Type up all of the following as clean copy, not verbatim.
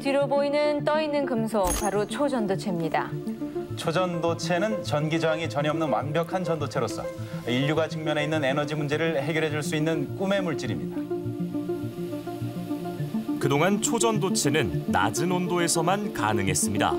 뒤로 보이는 떠있는 금속, 바로 초전도체입니다. 초전도체는 전기 저항이 전혀 없는 완벽한 전도체로서 인류가 직면해 있는 에너지 문제를 해결해 줄 수 있는 꿈의 물질입니다. 그동안 초전도체는 낮은 온도에서만 가능했습니다.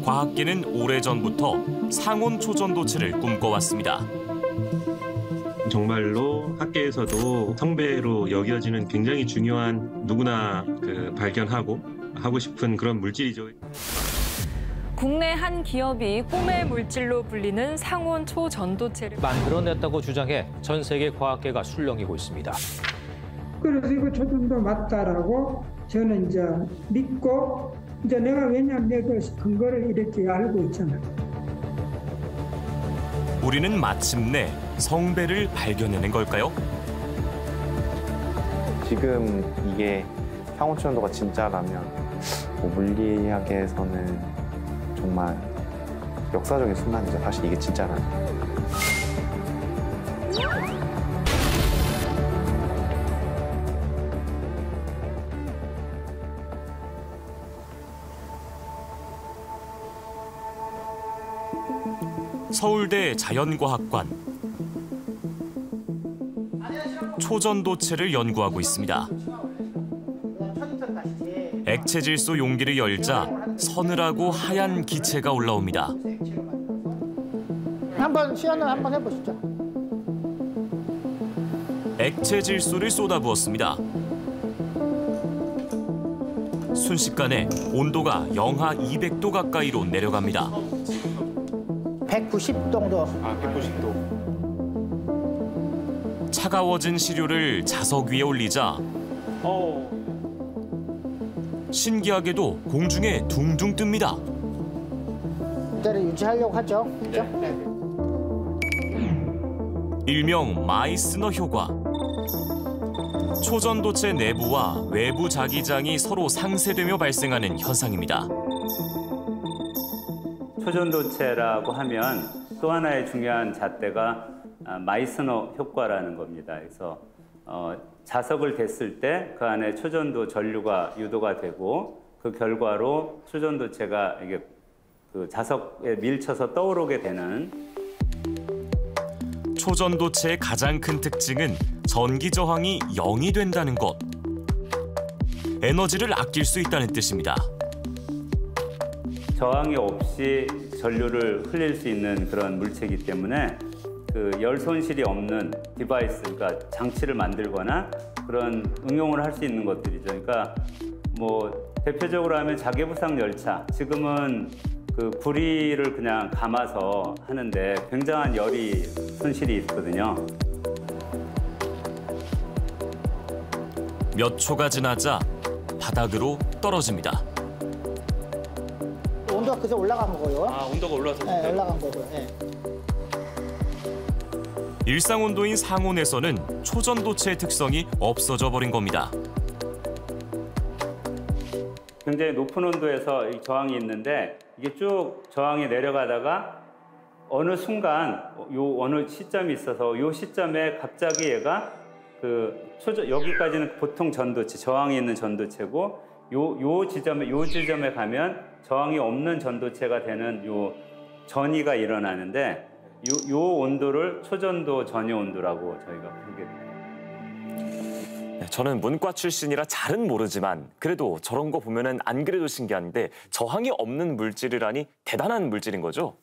과학계는 오래전부터 상온 초전도체를 꿈꿔왔습니다. 정말로 학계에서도 성배로 여겨지는 굉장히 중요한 누구나 발견하고 하고 싶은 그런 물질이죠. 국내 한 기업이 꿈의 물질로 불리는 상온 초전도체를 만들어냈다고 주장해 전 세계 과학계가 술렁이고 있습니다. 그래서 이거 초전도 맞다라고 저는 이제 믿고 이제 내가 왜냐하면 내가 근거를 이렇게 알고 있잖아. 우리는 마침내 성배를 발견해낸 걸까요? 지금 이게 상온 초전도가 진짜라면 물리학에서는 정말 역사적인 순간이죠. 사실 이게 진짜라면. 서울대 자연과학관. 초전도체를 연구하고 있습니다. 액체질소 용기를 열자 서늘하고 하얀 기체가 올라옵니다. 한번 시연을 한번 해보시죠. 액체질소를 쏟아부었습니다. 순식간에 온도가 영하 200도 가까이로 내려갑니다. 190 정도. 190도. 차가워진 시료를 자석 위에 올리자 신기하게도 공중에 둥둥 뜹니다. 그대로 유지하려고 하죠. 그죠? 네. 일명 마이스너 효과. 초전도체 내부와 외부 자기장이 서로 상쇄되며 발생하는 현상입니다. 초전도체라고 하면 또 하나의 중요한 잣대가 마이스너 효과라는 겁니다. 그래서 자석을 댔을 때 그 안에 초전도 전류가 유도가 되고 그 결과로 초전도체가 이게 그 자석에 밀쳐서 떠오르게 되는. 초전도체의 가장 큰 특징은 전기 저항이 0이 된다는 것. 에너지를 아낄 수 있다는 뜻입니다. 저항이 없이 전류를 흘릴 수 있는 그런 물체이기 때문에 그 열 손실이 없는 디바이스, 그러니까 장치를 만들거나 그런 응용을 할 수 있는 것들이죠. 그러니까 뭐 대표적으로 하면 자개부상 열차, 지금은 그 구리를 그냥 감아서 하는데 굉장한 열이 손실이 있거든요. 몇 초가 지나자 바닥으로 떨어집니다. 온도가 그새 올라간 거예요. 아, 온도가 올라서. 네, 올라간 거죠. 네. 일상 온도인 상온에서는 초전도체의 특성이 없어져 버린 겁니다. 굉장히 높은 온도에서 이 저항이 있는데 이게 쭉 저항이 내려가다가 어느 순간 어느 시점이 있어서 이 시점에 갑자기 얘가 여기까지는 보통 전도체, 저항이 있는 전도체고 요 지점에 가면 저항이 없는 전도체가 되는 요 전이가 일어나는데 요 온도를 초전도 전이 온도라고 저희가 부르게 됩니다. 저는 문과 출신이라 잘은 모르지만 그래도 저런 거 보면은 안 그래도 신기한데 저항이 없는 물질이라니 대단한 물질인 거죠?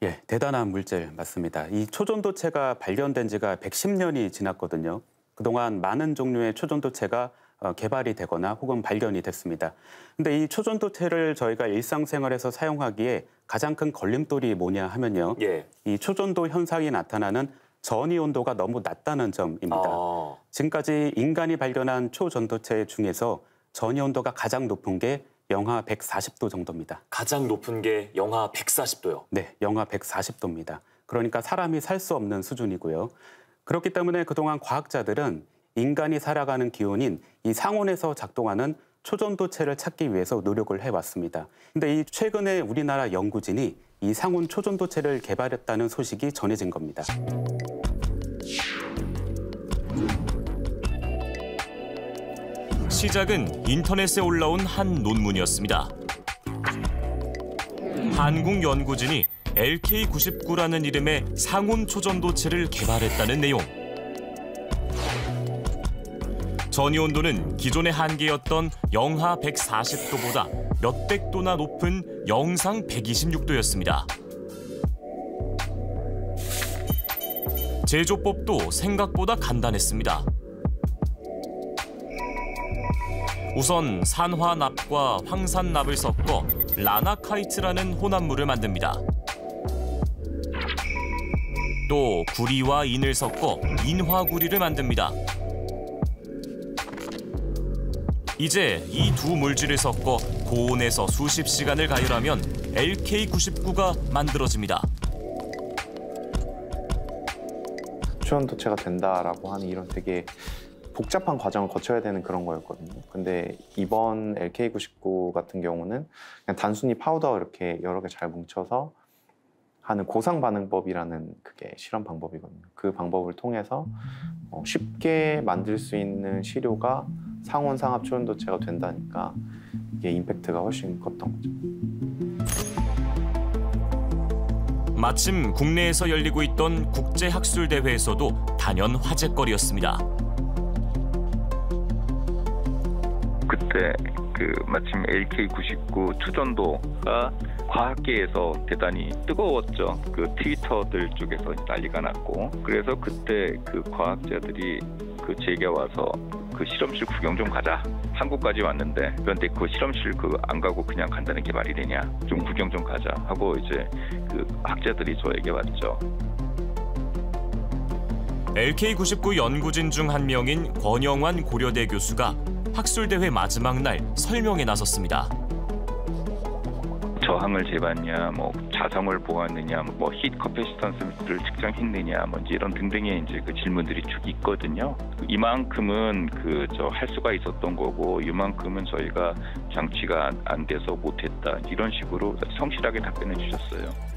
예, 대단한 물질 맞습니다. 이 초전도체가 발견된 지가 110년이 지났거든요. 그동안 많은 종류의 초전도체가 개발이 되거나 혹은 발견이 됐습니다. 근데 이 초전도체를 저희가 일상생활에서 사용하기에 가장 큰 걸림돌이 뭐냐 하면요. 이 초전도 현상이 나타나는 전이 온도가 너무 낮다는 점입니다. 지금까지 인간이 발견한 초전도체 중에서 전이 온도가 가장 높은 게 영하 140도 정도입니다. 가장 높은 게 영하 140도요? 네, 영하 140도입니다. 그러니까 사람이 살 수 없는 수준이고요. 그렇기 때문에 그동안 과학자들은 인간이 살아가는 기온인 이 상온에서 작동하는 초전도체를 찾기 위해서 노력을 해왔습니다. 근데 이 최근에 우리나라 연구진이 이 상온 초전도체를 개발했다는 소식이 전해진 겁니다. 시작은 인터넷에 올라온 한 논문이었습니다. 한국연구진이 LK99라는 이름의 상온 초전도체를 개발했다는 내용. 전이 온도는 기존의 한계였던 영하 140도보다 몇백 도나 높은 영상 126도였습니다. 제조법도 생각보다 간단했습니다. 우선 산화납과 황산납을 섞어 라나카이트라는 혼합물을 만듭니다. 또 구리와 인을 섞어 인화구리를 만듭니다. 이제 이 두 물질을 섞어 고온에서 수십 시간을 가열하면 LK99가 만들어집니다. 초전도체가 된다라고 하는 이런 되게 복잡한 과정을 거쳐야 되는 그런 거였거든요. 근데 이번 LK99 같은 경우는 그냥 단순히 파우더 이렇게 여러 개 잘 뭉쳐서 하는 고상 반응법이라는 그게 실험 방법이거든요. 그 방법을 통해서 쉽게 만들 수 있는 시료가 상온 상압 초전도체가 된다니까 이게 임팩트가 훨씬 컸던 거죠. 마침 국내에서 열리고 있던 국제학술대회에서도 단연 화제거리였습니다. 그때 마침 LK99 초전도가 과학계에서 대단히 뜨거웠죠. 그 트위터들 쪽에서 난리가 났고, 그래서 그때 그 과학자들이 제게 와서 그 실험실 구경 좀 가자. 한국까지 왔는데 그런데 그 실험실 안 가고 그냥 간다는 게 말이 되냐? 좀 구경 좀 가자 하고 이제 그 학자들이 저에게 왔죠. LK99 연구진 중 한 명인 권영환 고려대 교수가 학술대회 마지막 날 설명에 나섰습니다. 저항을 재봤냐, 뭐 자성을 보았느냐, 뭐 히트 커패시턴스를 측정했느냐, 뭐 이제 이런 등등의 이제 그 질문들이 쭉 있거든요. 이만큼은 할 수가 있었던 거고, 이만큼은 저희가 장치가 안 돼서 못했다, 이런 식으로 성실하게 답변해 주셨어요.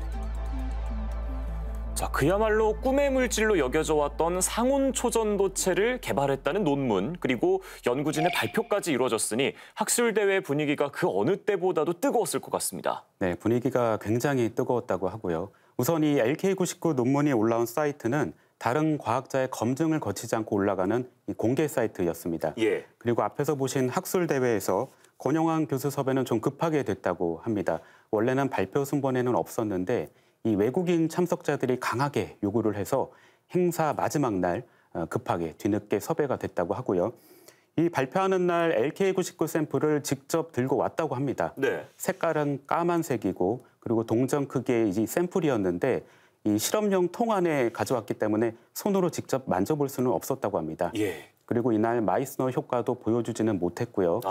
자, 그야말로 꿈의 물질로 여겨져 왔던 상온 초전도체를 개발했다는 논문, 그리고 연구진의 발표까지 이루어졌으니 학술대회 분위기가 그 어느 때보다도 뜨거웠을 것 같습니다. 네, 분위기가 굉장히 뜨거웠다고 하고요. 우선 이 LK99 논문이 올라온 사이트는 다른 과학자의 검증을 거치지 않고 올라가는 이 공개 사이트였습니다. 예. 그리고 앞에서 보신 학술대회에서 권영환 교수 섭외는 좀 급하게 됐다고 합니다. 원래는 발표 순번에는 없었는데 이 외국인 참석자들이 강하게 요구를 해서 행사 마지막 날 급하게 뒤늦게 섭외가 됐다고 하고요. 이 발표하는 날 LK99 샘플을 직접 들고 왔다고 합니다. 네. 색깔은 까만색이고 그리고 동전 크기의 이 샘플이었는데 이 실험용 통 안에 가져왔기 때문에 손으로 직접 만져볼 수는 없었다고 합니다. 예. 그리고 이날 마이스너 효과도 보여주지는 못했고요.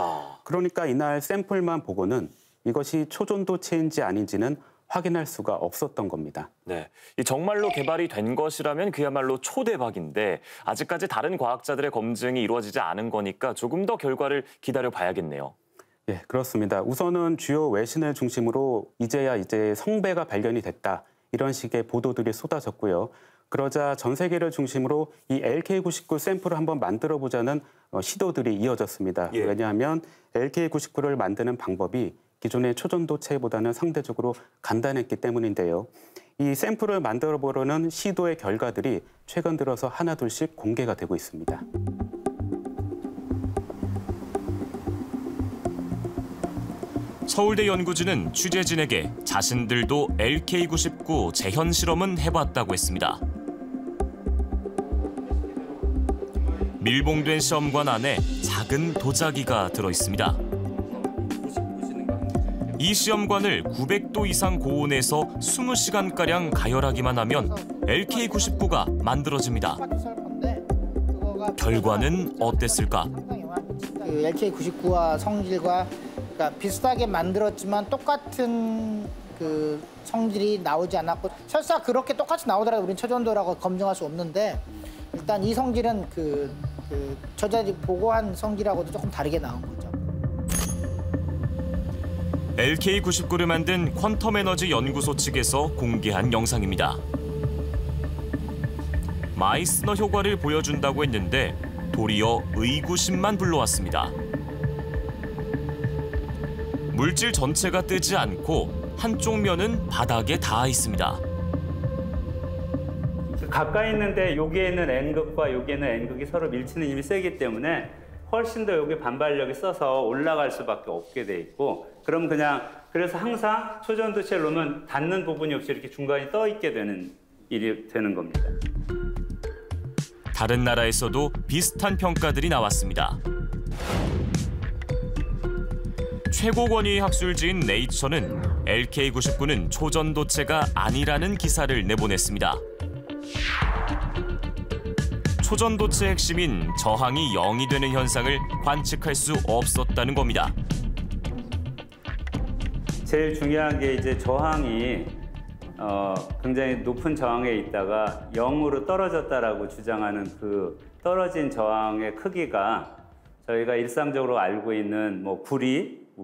그러니까 이날 샘플만 보고는 이것이 초전도체인지 아닌지는 확인할 수가 없었던 겁니다. 네, 정말로 개발이 된 것이라면 그야말로 초대박인데 아직까지 다른 과학자들의 검증이 이루어지지 않은 거니까 조금 더 결과를 기다려봐야겠네요. 예, 그렇습니다. 우선은 주요 외신을 중심으로 이제 성배가 발견이 됐다, 이런 식의 보도들이 쏟아졌고요. 그러자 전 세계를 중심으로 이 LK99 샘플을 한번 만들어보자는 시도들이 이어졌습니다. 예. 왜냐하면 LK99를 만드는 방법이 기존의 초전도체보다는 상대적으로 간단했기 때문인데요. 이 샘플을 만들어보려는 시도의 결과들이 최근 들어서 하나둘씩 공개가 되고 있습니다. 서울대 연구진은 취재진에게 자신들도 LK99 재현 실험은 해봤다고 했습니다. 밀봉된 시험관 안에 작은 도자기가 들어있습니다. 이 시험관을 900도 이상 고온에서 20시간가량 가열하기만 하면 LK99가 만들어집니다. 결과는 어땠을까? LK99와 성질과 그러니까 비슷하게 만들었지만 똑같은 그 성질이 나오지 않았고, 설사 그렇게 똑같이 나오더라도 우리는 초전도라고 검증할 수 없는데, 일단 이 성질은 저자들이 보고한 성질하고도 조금 다르게 나온 거죠. LK99를 만든 퀀텀 에너지 연구소 측에서 공개한 영상입니다. 마이스너 효과를 보여준다고 했는데 도리어 의구심만 불러왔습니다. 물질 전체가 뜨지 않고 한쪽 면은 바닥에 닿아 있습니다. 가까이 있는데 여기에는 N극과 여기에는 N극이 서로 밀치는 힘이 세기 때문에 훨씬 더 여기 반발력이 써서 올라갈 수밖에 없게 돼 있고, 그럼 그래서 항상 초전도체를 놓으면 닿는 부분이 없이 이렇게 중간이 떠 있게 되는 일이 되는 겁니다. 다른 나라에서도 비슷한 평가들이 나왔습니다. 최고 권위 학술지인 네이처는 LK99는 초전도체가 아니라는 기사를 내보냈습니다. 초전도체 핵심인 저항이 0이 되는 현상을 관측할 수 없었다는 겁니다. 제일 중요한 게 이제 저항이 굉장히 높은 저항에 있다가 0으로 떨어졌다라고 주장하는 그 떨어진 저항의 크기가 저희가 일상적으로 알고 있는 뭐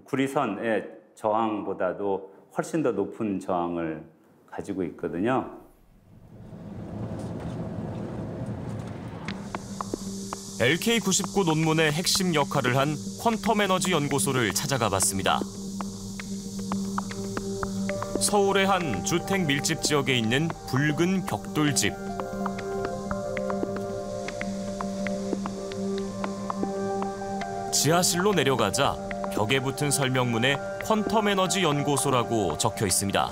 구리선의 저항보다도 훨씬 더 높은 저항을 가지고 있거든요. LK99 논문의 핵심 역할을 한 퀀텀 에너지 연구소를 찾아가 봤습니다. 서울의 한 주택 밀집 지역에 있는 붉은 벽돌집. 지하실로 내려가자 벽에 붙은 설명문에 퀀텀 에너지 연구소라고 적혀 있습니다.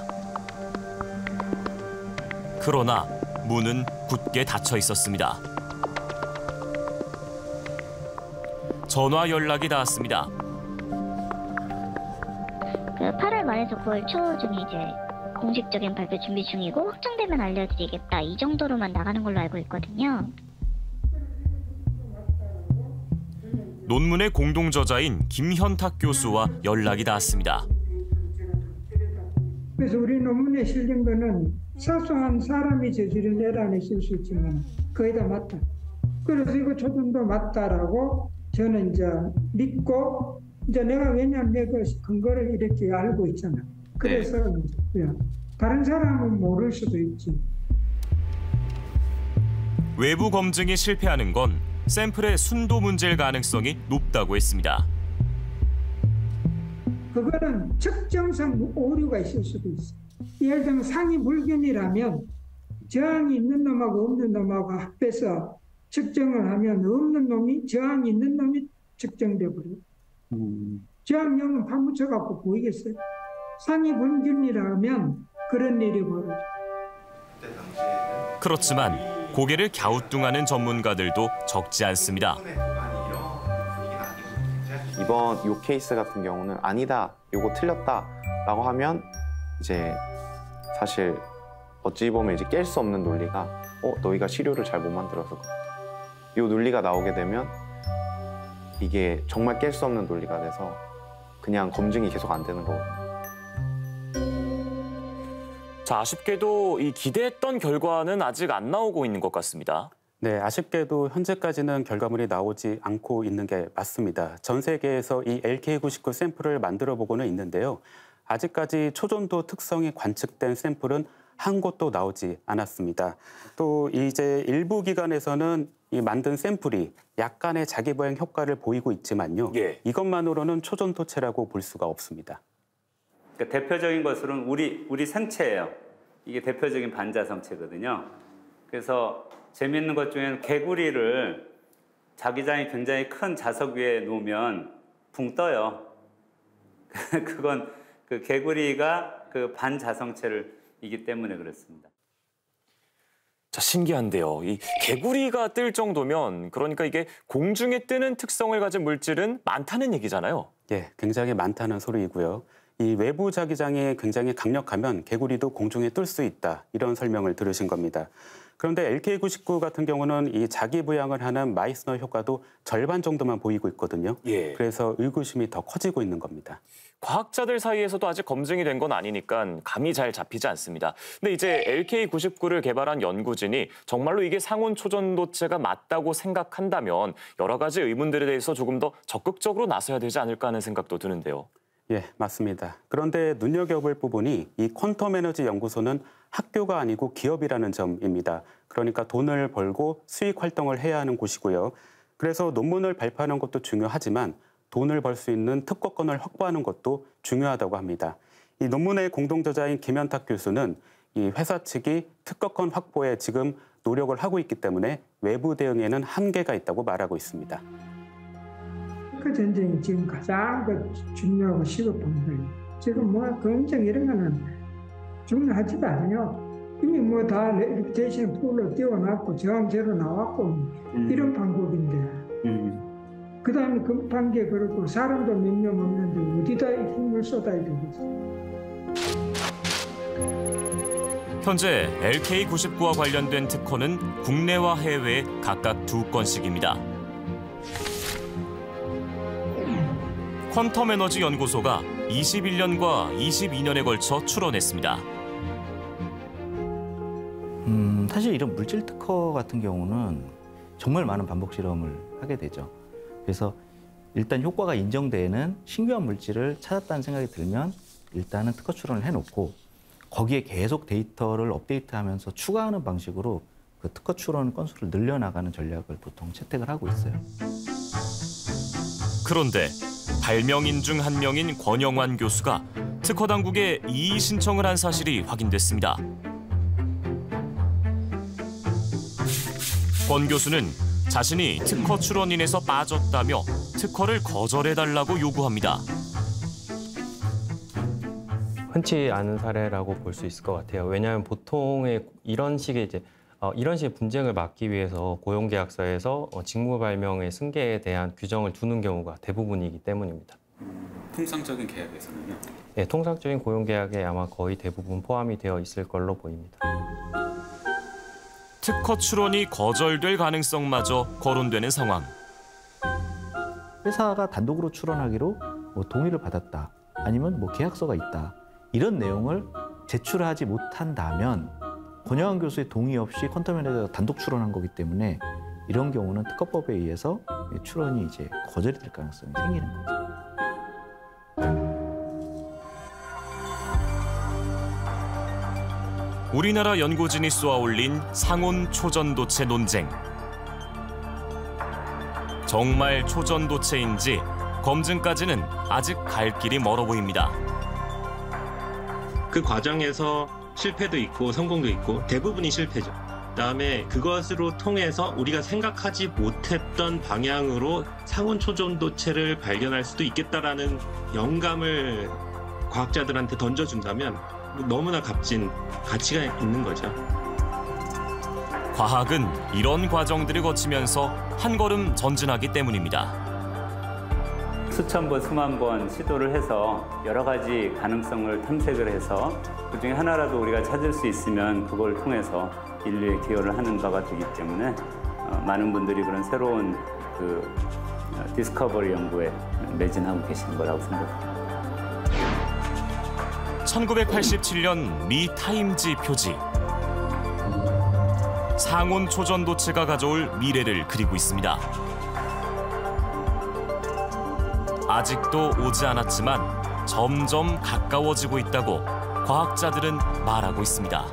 그러나 문은 굳게 닫혀 있었습니다. 전화 연락이 닿았습니다. 8월 말에서 9월 초 중에 이제 공식적인 발표 준비 중이고 확정되면 알려드리겠다, 이 정도로만 나가는 걸로 알고 있거든요. 논문의 공동 저자인 김현탁 교수와 연락이 닿았습니다. 그래서 우리 논문에 실린 거는 사소한 사람이 저지른 에러는 있을 수 있지만 거의 다 맞다. 그래서 이거 초전도 맞다라고 저는 이제 믿고, 이제 내가 왜냐면 내가 근거를 이렇게 알고 있잖아. 그래서 네. 다른 사람은 모를 수도 있지. 외부 검증이 실패하는 건 샘플의 순도 문제일 가능성이 높다고 했습니다. 그거는 측정상 오류가 있을 수도 있어. 예를 들면 상이 불균이라면 저항이 있는 놈하고 없는 놈하고 합해서 측정을 하면 없는 놈이 저항이 있는 놈이 측정돼 버려. 저항력은 파묻혀갖고 보이겠어요? 상이 불균이라면 그런 일이 벌어져. 그렇지만 고개를 갸우뚱하는 전문가들도 적지 않습니다. 이번 요 케이스 같은 경우는 아니다, 요거 틀렸다라고 하면 이제 사실 어찌 보면 이제 깰 수 없는 논리가 너희가 시료를 잘 못 만들어서 그렇다. 요 논리가 나오게 되면 이게 정말 깰 수 없는 논리가 돼서 그냥 검증이 계속 안 되는 거거든요. 자, 아쉽게도 이 기대했던 결과는 아직 안 나오고 있는 것 같습니다. 네, 아쉽게도 현재까지는 결과물이 나오지 않고 있는 게 맞습니다. 전 세계에서 이 LK99 샘플을 만들어 보고는 있는데요. 아직까지 초전도 특성이 관측된 샘플은 한 곳도 나오지 않았습니다. 또 이제 일부 기관에서는 이 만든 샘플이 약간의 자기 보행 효과를 보이고 있지만요. 이것만으로는 초전도체라고 볼 수가 없습니다. 그러니까 대표적인 것으로는 우리 생체예요. 이게 대표적인 반자성체거든요. 그래서 재미있는 것 중에는 개구리를 자기장이 굉장히 큰 자석 위에 놓으면 붕 떠요. 그건 그 개구리가 그 반자성체이기 때문에 그렇습니다. 자, 신기한데요. 이 개구리가 뜰 정도면 그러니까 이게 공중에 뜨는 특성을 가진 물질은 많다는 얘기잖아요. 예, 굉장히 많다는 소리이고요. 이 외부 자기장이 굉장히 강력하면 개구리도 공중에 뜰 수 있다, 이런 설명을 들으신 겁니다. 그런데 LK99 같은 경우는 이 자기 부양을 하는 마이스너 효과도 절반 정도만 보이고 있거든요. 그래서 의구심이 더 커지고 있는 겁니다. 과학자들 사이에서도 아직 검증이 된 건 아니니까 감이 잘 잡히지 않습니다. 근데 이제 LK99를 개발한 연구진이 정말로 이게 상온 초전도체가 맞다고 생각한다면 여러 가지 의문들에 대해서 조금 더 적극적으로 나서야 되지 않을까 하는 생각도 드는데요. 예, 맞습니다. 그런데 눈여겨볼 부분이 이 퀀텀 에너지 연구소는 학교가 아니고 기업이라는 점입니다. 그러니까 돈을 벌고 수익 활동을 해야 하는 곳이고요. 그래서 논문을 발표하는 것도 중요하지만 돈을 벌 수 있는 특허권을 확보하는 것도 중요하다고 합니다. 이 논문의 공동저자인 김현탁 교수는 이 회사 측이 특허권 확보에 지금 노력을 하고 있기 때문에 외부 대응에는 한계가 있다고 말하고 있습니다. 그 전쟁이 지금 가장 중요하고 시급한 거예요. 지금 검증 이런 거는 중요하지도 않아요. 이미 다 레퓨테이션 풀로 띄워놨고 저항제로 나왔고 이런 방법인데 그다음에 급한 게 그렇고 사람도 몇 명 없는데 어디다 힘을 쏟아야 되겠어요. 현재 LK99와 관련된 특허는 국내와 해외에 각각 2건씩입니다. 퀀텀 에너지 연구소가 21년과 22년에 걸쳐 출원했습니다. 사실 이런 물질 특허 같은 경우는 정말 많은 반복 실험을 하게 되죠. 그래서 일단 효과가 인정되는 신규한 물질을 찾았다는 생각이 들면 일단은 특허 출원을 해놓고 거기에 계속 데이터를 업데이트하면서 추가하는 방식으로 그 특허 출원 건수를 늘려나가는 전략을 보통 채택을 하고 있어요. 그런데 발명인 중 한 명인 권영환 교수가 특허 당국에 이의 신청을 한 사실이 확인됐습니다. 권 교수는 자신이 특허 출원인에서 빠졌다며 특허를 거절해달라고 요구합니다. 흔치 않은 사례라고 볼 수 있을 것 같아요. 왜냐하면 보통의 이런 식의 분쟁을 막기 위해서 고용계약서에서 직무 발명의 승계에 대한 규정을 두는 경우가 대부분이기 때문입니다. 통상적인 계약에서는요? 네, 통상적인 고용계약에 아마 거의 대부분 포함이 되어 있을 걸로 보입니다. 특허 출원이 거절될 가능성마저 거론되는 상황. 회사가 단독으로 출원하기로 동의를 받았다. 아니면 계약서가 있다. 이런 내용을 제출하지 못한다면 권영환 교수의 동의 없이 퀀텀 에너지가 단독 출원한 거기 때문에 이런 경우는 특허법에 의해서 출원이 이제 거절이 될 가능성이 생기는 거죠. 우리나라 연구진이 쏘아올린 상온 초전도체 논쟁. 정말 초전도체인지 검증까지는 아직 갈 길이 멀어 보입니다. 그 과정에서 실패도 있고 성공도 있고 대부분이 실패죠. 그다음에 그것으로 통해서 우리가 생각하지 못했던 방향으로 상온 초전도체를 발견할 수도 있겠다라는 영감을 과학자들한테 던져준다면 너무나 값진 가치가 있는 거죠. 과학은 이런 과정들을 거치면서 한 걸음 전진하기 때문입니다. 수천 번, 수만 번 시도를 해서 여러 가지 가능성을 탐색을 해서 그중에 하나라도 우리가 찾을 수 있으면 그걸 통해서 인류에 기여를 하는 바가 되기 때문에 많은 분들이 그런 새로운 디스커버리 연구에 매진하고 계시는 거라고 생각합니다. 1987년 미 타임지 표지. 상온 초전도체가 가져올 미래를 그리고 있습니다. 아직도 오지 않았지만 점점 가까워지고 있다고 과학자들은 말하고 있습니다.